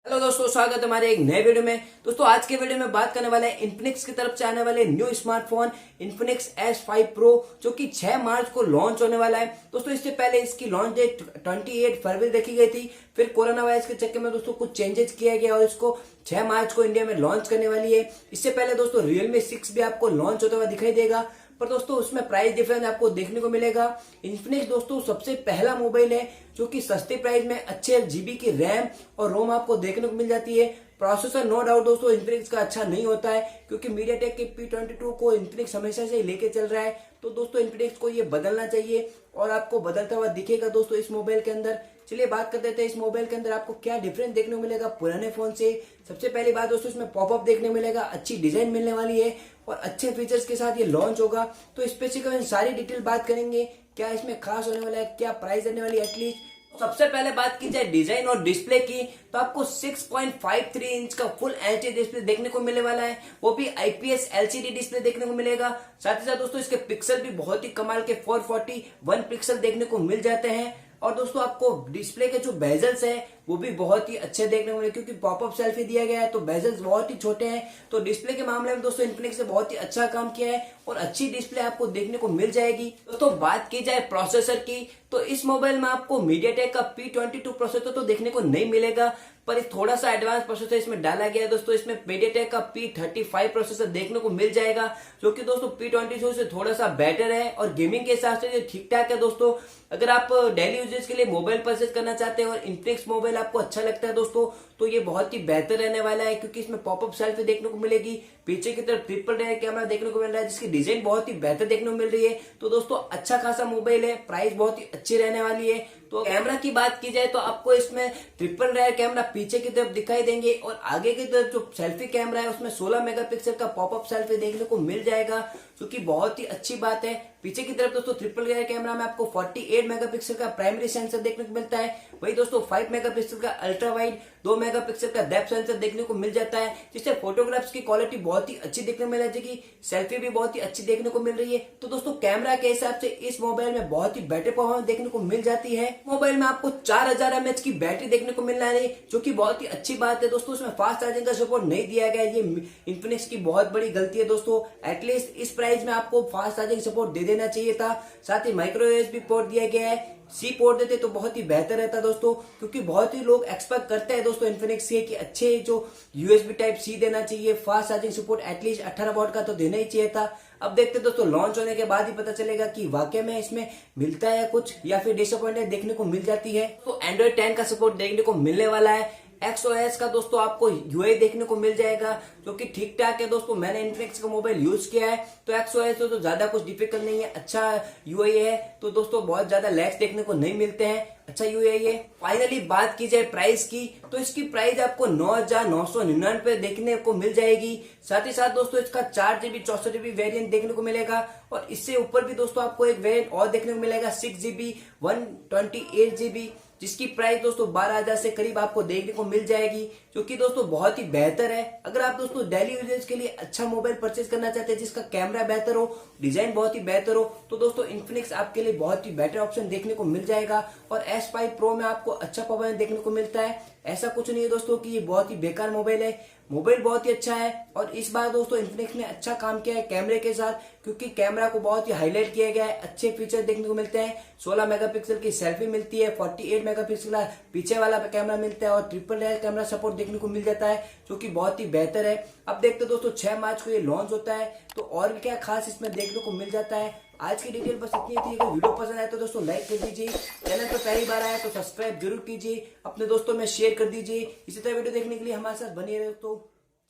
Hello दोस्तों, स्वागत है हमारे एक नए वीडियो में। दोस्तों आज के वीडियो में बात करने वाले हैं इन्फिनिक्स की तरफ से आने वाले new smartphone Infinix S5 Pro जो कि 6 मार्च को लॉन्च होने वाला है। दोस्तों इससे पहले इसकी लॉन्च डेट 28 फरवरी रखी गई थी, फिर कोरोना वायरस के चक्कर में दोस्तों कुछ चेंजेस किया गया और इसको 6 मार्च को इंडिया में लॉन्च करने वाली है। इससे पहले दोस्तों Realme 6 भी आपको लॉन्च होता हुआ दिखाई देगा, पर दोस्तों उसमें प्राइस डिफरेंस आपको देखने को मिलेगा। इन्फिनिक्स दोस्तों सबसे पहला मोबाइल है जो कि सस्ते प्राइस में अच्छे GB की रैम और रोम आपको देखने को मिल जाती है। प्रोसेसर नो डाउट दोस्तों इन्फिनिक्स का अच्छा नहीं होता है, क्योंकि मीडियाटेक के P22 को इन्फिनिक्स हमेशा से लेके चल रहा है, तो दोस्तों इन्फिनिक्स को ये बदलना चाहिए और आपको बदलता हुआ दिखेगा दोस्तों इस मोबाइल के अंदर। चलिए बात कर देते हैं इस मोबाइल के अंदर आपको क्या डिफरेंस देखने को मिलेगा पुराने फोन से। सबसे पहली बात दोस्तों इसमें पॉपअप देखने को मिलेगा, अच्छी डिजाइन मिलने वाली है और अच्छे फीचर्स के साथ ये लॉन्च होगा। तो इस पे सारी डिटेल बात करेंगे, क्या इसमें खास होने वाला है, क्या प्राइस रहने वाली है एटलीस्ट। सबसे पहले बात की जाए डिजाइन और डिस्प्ले की, तो आपको 6.53 इंच का फुल एचडी डिस्प्ले देखने को मिलने वाला है, वो भी IPS LCD डिस्प्ले देखने को मिलेगा। साथ ही साथ दोस्तों इसके पिक्सल भी बहुत ही कमाल के 441 पिक्सल देखने को मिल जाते हैं। और दोस्तों आपको डिस्प्ले के जो बेजल्स है वो भी बहुत ही अच्छे देखने को मिले, क्योंकि पॉपअप सेल्फी दिया गया है तो बेजल्स बहुत ही छोटे हैं। तो डिस्प्ले के मामले में दोस्तों इन्फिनिक्स ने बहुत ही अच्छा काम किया है और अच्छी डिस्प्ले आपको देखने को मिल जाएगी। दोस्तों बात की जाए प्रोसेसर की, तो इस मोबाइल में आपको मीडियाटेक का P22 प्रोसेसर तो देखने को नहीं मिलेगा, पर थोड़ा सा एडवांस प्रोसेसर इसमें डाला गया है। दोस्तों इसमें मीडियाटेक का P35 प्रोसेसर देखने को मिल जाएगा, जो कि दोस्तों P22 से थोड़ा सा बेटर है और गेमिंग के हिसाब से ठीक ठाक है। दोस्तों अगर आप डेली यूजेस के लिए मोबाइल परचेज करना चाहते हैं और इन्फिनिक्स मोबाइल आपको अच्छा लगता है दोस्तों, तो ये बहुत ही बेहतर रहने वाला है, क्योंकि इसमें पॉपअप सेल्फी देखने को मिलेगी, पीछे की तरफ ट्रिपल रेयर कैमरा देखने को मिल रहा है, जिसकी डिजाइन बहुत ही बेहतर देखने को मिल रही है। तो दोस्तों अच्छा खासा मोबाइल है, प्राइस बहुत ही अच्छी रहने वाली है। तो कैमरा की बात की जाए तो आपको इसमें ट्रिपल रेयर कैमरा पीछे की तरफ दिखाई देंगे और आगे की तरफ जो सेल्फी कैमरा है उसमें 16 मेगापिक्सल का पॉपअप सेल्फी देखने को मिल जाएगा, जो कि बहुत ही अच्छी बात है। पीछे की तरफ दोस्तों ट्रिपल रेयर कैमरा में आपको 48 मेगापिक्सल का प्राइमरी सेंसर देखने को मिलता है, वही दोस्तों 5 मेगापिक्सल का अल्ट्रा वाइड, 2 मेगापिक्सल का डेप्थ सेंसर देखने को मिल जाता है, जिससे फोटोग्राफ्स की क्वालिटी बहुत ही अच्छी देखने को मिल जाएगी, सेल्फी भी बहुत ही अच्छी देखने को मिल रही है। तो दोस्तों कैमरा के हिसाब से इस मोबाइल में बहुत ही बेटर परफॉर्मेंस देखने को मिल जाती है। मोबाइल में आपको 4000 mAh की बैटरी देखने को मिल रहा है, जो कि बहुत ही अच्छी बात है। दोस्तों इसमें फास्ट चार्जिंग का सपोर्ट नहीं दिया गया है, ये इन्फिनिक्स की बहुत बड़ी गलती है दोस्तों। एटलीस्ट इस प्राइस में आपको फास्ट चार्जिंग सपोर्ट दे देना चाहिए था। साथ ही माइक्रो USB पोर्ट दिया गया है, C पोर्ट देते तो बहुत ही बेहतर रहता दोस्तों, क्योंकि बहुत ही लोग एक्सपेक्ट करते हैं दोस्तों इन्फिनिक्स से कि अच्छे जो USB टाइप C देना चाहिए, fast charging support at least 18 what का तो देना ही चाहिए था। अब देखते दोस्तों लॉन्च होने के बाद ही पता चलेगा कि वाकई में इसमें मिलता है कुछ या फिर डिसअपॉइंटमेंट देखने को मिल जाती है। तो Android 10 का सपोर्ट देखने को मिलने वाला है। XOS का दोस्तों आपको UI देखने को मिल जाएगा, जो कि ठीक ठाक है दोस्तों। मैंने इन्फिनिक्स का मोबाइल यूज किया है तो XOS तो ज्यादा कुछ डिफिकल्ट नहीं है, अच्छा UI है। तो दोस्तों बहुत ज्यादा लैग्स देखने को नहीं मिलते हैं, अच्छा UI है। फाइनली बात की जाए प्राइस की, तो इसकी प्राइस आपको 9999 देखने को मिल जाएगी। साथ ही साथ दोस्तों इसका 4GB 64GB वेरिएंट देखने को मिलेगा और इससे ऊपर भी दोस्तों आपको एक वेरिएंट और देखने को मिलेगा 6GB 128GB, जिसकी प्राइस दोस्तों 12,000 से करीब आपको देखने को मिल जाएगी, जो कि दोस्तों बहुत ही बेहतर है। अगर आप दोस्तों डेली यूजेज के लिए अच्छा मोबाइल परचेज करना चाहते हैं जिसका कैमरा बेहतर हो, डिजाइन बहुत ही बेहतर हो, तो दोस्तों इन्फिनिक्स आपके लिए बहुत ही बेटर ऑप्शन देखने को मिल जाएगा। और S5 Pro में आपको अच्छा परफॉर्मेंस देखने को मिलता है। ऐसा कुछ नहीं है दोस्तों कि ये बहुत ही बेकार मोबाइल है, मोबाइल बहुत ही अच्छा है। और इस बार दोस्तों इन्फिनिक्स ने अच्छा काम किया है कैमरे के साथ, क्योंकि कैमरा को बहुत ही हाईलाइट किया गया है, अच्छे फीचर देखने को मिलते हैं। 16 मेगापिक्सल की सेल्फी मिलती है, 48 मेगापिक्सल का पीछे वाला कैमरा मिलता है और ट्रिपल रेयर कैमरा सपोर्ट देखने को मिल जाता है, जो कि बहुत ही बेहतर है। अब देखते दोस्तों 6 मार्च को ये लॉन्च होता है, तो और क्या खास इसमें देखने को मिल जाता है। आज की डिटेल बस इतनी थी। अगर वीडियो पसंद आए तो दोस्तों लाइक कर दीजिए, चैनल पर पहली बार आया तो सब्सक्राइब जरूर कीजिए, अपने दोस्तों में शेयर कर दीजिए। इसी तरह वीडियो देखने के लिए हमारे साथ बने रहे। तो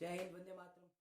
जय हिंद, वंदे